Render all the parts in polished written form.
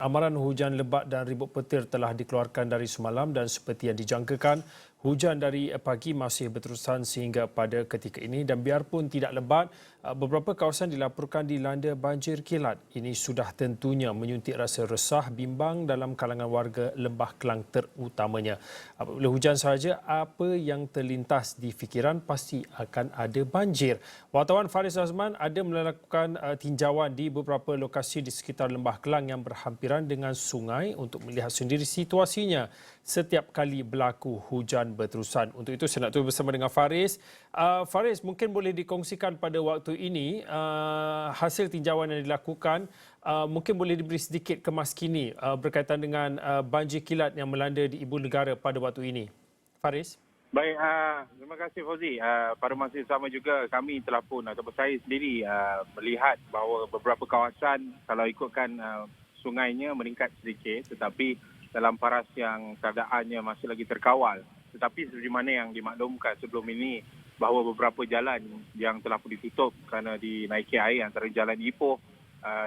Amaran hujan lebat dan ribut petir telah dikeluarkan dari semalam dan seperti yang dijangkakan, hujan dari pagi masih berterusan sehingga pada ketika ini dan biarpun tidak lebat, beberapa kawasan dilaporkan dilanda banjir kilat. Ini sudah tentunya menyuntik rasa resah bimbang dalam kalangan warga Lembah Kelang terutamanya. Apabila hujan sahaja, apa yang terlintas di fikiran pasti akan ada banjir. Wartawan Faris Azman ada melakukan tinjauan di beberapa lokasi di sekitar Lembah Kelang yang berhampiran dengan sungai untuk melihat sendiri situasinya setiap kali berlaku hujan berterusan. Untuk itu saya nak turut bersama dengan Faris. Faris, mungkin boleh dikongsikan pada waktu ini hasil tinjauan yang dilakukan, mungkin boleh diberi sedikit kemaskini berkaitan dengan banjir kilat yang melanda di ibu negara pada waktu ini. Faris. Baik, terima kasih Fauzi. Pada masa yang sama juga kami telah pun ataupun saya sendiri melihat bahawa beberapa kawasan kalau ikutkan sungainya meningkat sedikit tetapi dalam paras yang keadaannya masih lagi terkawal. Tetapi seperti mana yang dimaklumkan sebelum ini bahawa beberapa jalan yang telah pun ditutup kerana dinaiki air antara Jalan Ipoh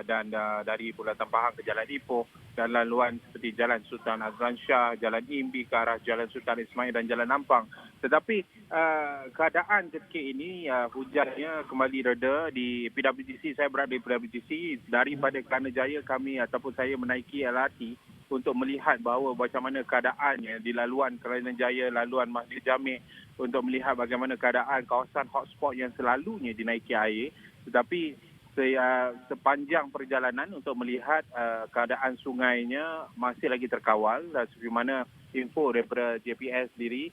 dan dari Bulatan Pahang ke Jalan Ipoh dan laluan seperti Jalan Sultan Azlan Shah, Jalan Imbi ke arah Jalan Sultan Ismail dan Jalan Nampang. Tetapi keadaan ketika ini hujannya kembali reda di PWTC. Saya berada di PWTC. Daripada Kelana Jaya kami ataupun saya menaiki LRT untuk melihat bahawa macam mana keadaannya di laluan Kelana Jaya, laluan Masjid Jamek untuk melihat bagaimana keadaan kawasan hotspot yang selalunya dinaiki air. Tetapi sepanjang perjalanan untuk melihat keadaan sungainya masih lagi terkawal dan seperti mana info daripada JPS sendiri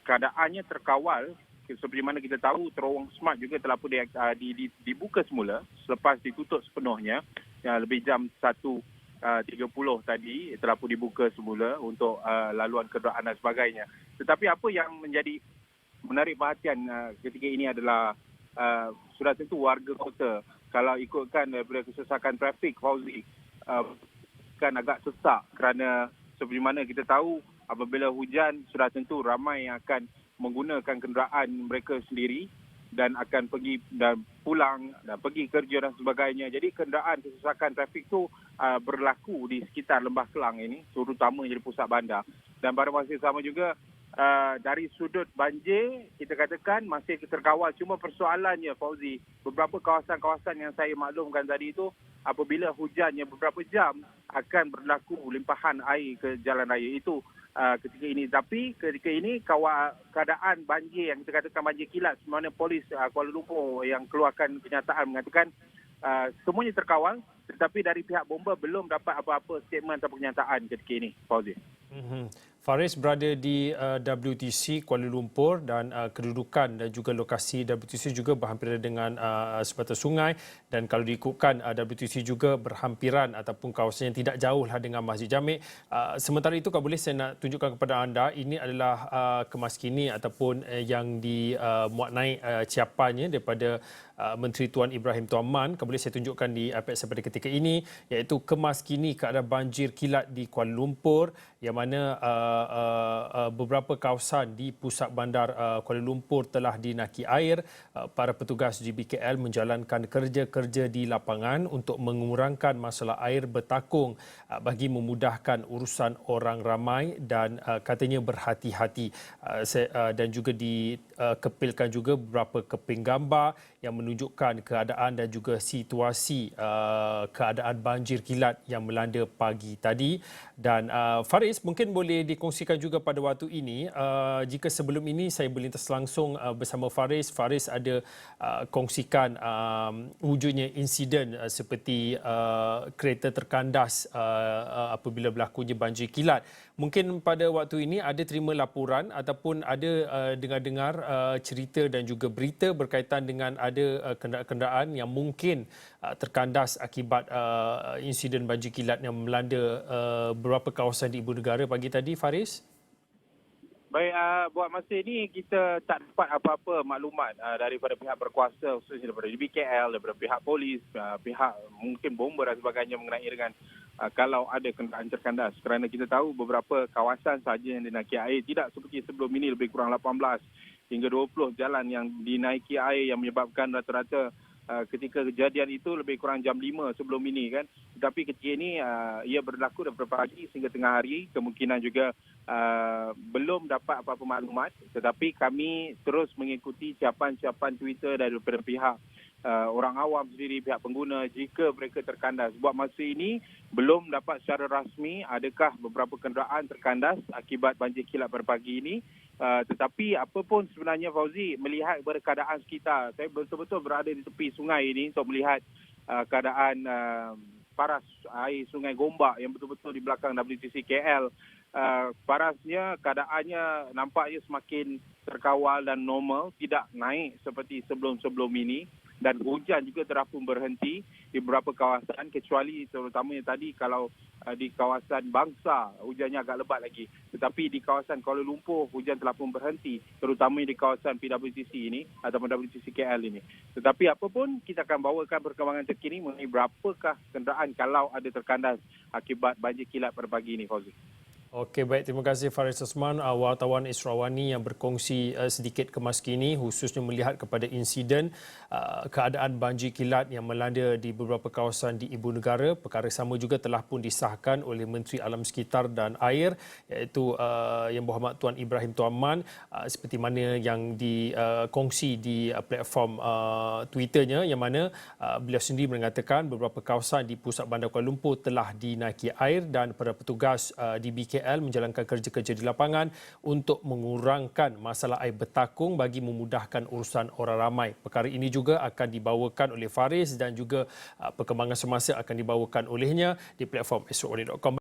keadaannya terkawal. Seperti mana kita tahu terowong smart juga telah pun dibuka semula selepas ditutup sepenuhnya lebih jam 1.30 tadi telah pun dibuka semula untuk laluan kenderaan dan sebagainya. Tetapi apa yang menjadi menarik perhatian ketika ini adalah sudah tentu warga kota kalau ikutkan daripada kesesakan trafik Fauzi kan agak sesak kerana seperti mana kita tahu apabila hujan sudah tentu ramai yang akan menggunakan kenderaan mereka sendiri dan akan pergi dan pulang dan pergi kerja dan sebagainya. Jadi kenderaan kesesakan trafik itu berlaku di sekitar Lembah Kelang ini terutama jadi pusat bandar. Dan pada masa yang sama juga dari sudut banjir kita katakan masih terkawal. Cuma persoalannya Fauzi, beberapa kawasan-kawasan yang saya maklumkan tadi itu apabila hujannya beberapa jam akan berlaku limpahan air ke jalan raya itu ketika ini. Tapi ketika ini keadaan banjir yang kita katakan banjir kilat, sebenarnya polis Kuala Lumpur yang keluarkan kenyataan mengatakan semuanya terkawal tetapi dari pihak bomba belum dapat apa-apa statement atau pernyataan ketika ini Fauzi. Faris berada di WTC Kuala Lumpur dan kedudukan dan juga lokasi WTC juga berhampiran dengan sebatas sungai dan kalau diikutkan WTC juga berhampiran ataupun kawasan yang tidak jauh lah dengan Masjid Jamek. Sementara itu kalau boleh saya nak tunjukkan kepada anda ini adalah kemaskini ataupun yang dimuat naik ciapannya daripada Menteri Tuan Ibrahim Tuan Man. Kalau boleh saya tunjukkan di iPad saya pada ketika ini iaitu kemaskini keadaan banjir kilat di Kuala Lumpur yang mana beberapa kawasan di pusat bandar Kuala Lumpur telah dinaki air. Para petugas GBKL menjalankan kerja-kerja di lapangan untuk mengurangkan masalah air bertakung bagi memudahkan urusan orang ramai dan katanya berhati-hati. Dan juga dikepilkan juga beberapa keping gambar yang menunjukkan keadaan dan juga situasi keadaan banjir kilat yang melanda pagi tadi. Dan Faris, mungkin boleh dikongsikan juga pada waktu ini jika sebelum ini saya berlintas langsung bersama Faris ada kongsikan wujudnya insiden seperti kereta terkandas apabila berlakunya banjir kilat. Mungkin pada waktu ini ada terima laporan ataupun ada dengar-dengar cerita dan juga berita berkaitan dengan ada kenderaan yang mungkin terkandas akibat insiden banjir kilat yang melanda beberapa kawasan di ibu negara pagi tadi, Faris? Baik, buat masa ini kita tak dapat apa-apa maklumat daripada pihak berkuasa khususnya daripada BKL, daripada pihak polis, pihak mungkin bomba dan sebagainya mengenai dengan kalau ada kenderaan terkandas. Kerana kita tahu beberapa kawasan sahaja yang dinaiki air tidak seperti sebelum ini lebih kurang 18 hingga 20 jalan yang dinaiki air yang menyebabkan rata-rata ketika kejadian itu lebih kurang jam 5 sebelum ini kan. Tetapi ketika ini ia berlaku daripada pagi sehingga tengah hari, kemungkinan juga belum dapat apa-apa maklumat, tetapi kami terus mengikuti siapan-siapan Twitter daripada pihak orang awam sendiri, pihak pengguna jika mereka terkandas. Buat masa ini belum dapat secara rasmi adakah beberapa kenderaan terkandas akibat banjir kilat pada pagi ini. Tetapi apa pun sebenarnya Fauzi, melihat kepada keadaan sekitar, saya betul-betul berada di tepi sungai ini untuk melihat keadaan paras air Sungai Gombak yang betul-betul di belakang WTC KL. Parasnya, keadaannya nampaknya semakin terkawal dan normal, tidak naik seperti sebelum-sebelum ini. Dan hujan juga telah pun berhenti di beberapa kawasan, kecuali terutamanya tadi kalau di kawasan Bangsa hujannya agak lebat lagi. Tetapi di kawasan Kuala Lumpur hujan telah pun berhenti, terutamanya di kawasan PWTC ini ataupun WTC KL ini. Tetapi apapun, kita akan bawakan perkembangan terkini mengenai berapakah kenderaan kalau ada terkandas akibat banjir kilat pada pagi ini, Fauzi. Okey, baik. Terima kasih Faris Osman, wartawan Israwani yang berkongsi sedikit kemas kini khususnya melihat kepada insiden keadaan banjir kilat yang melanda di beberapa kawasan di Ibu Negara. Perkara sama juga telah pun disahkan oleh Menteri Alam Sekitar dan Air iaitu Yang Berhormat Tuan Ibrahim Tuan seperti mana yang dikongsi di platform Twitternya, yang mana beliau sendiri mengatakan beberapa kawasan di pusat bandar Kuala Lumpur telah dinaiki air dan para petugas di BKL menjalankan kerja-kerja di lapangan untuk mengurangkan masalah air bertakung bagi memudahkan urusan orang ramai. Perkara ini juga akan dibawakan oleh Faris dan juga perkembangan semasa akan dibawakan olehnya di platform esrawani.com.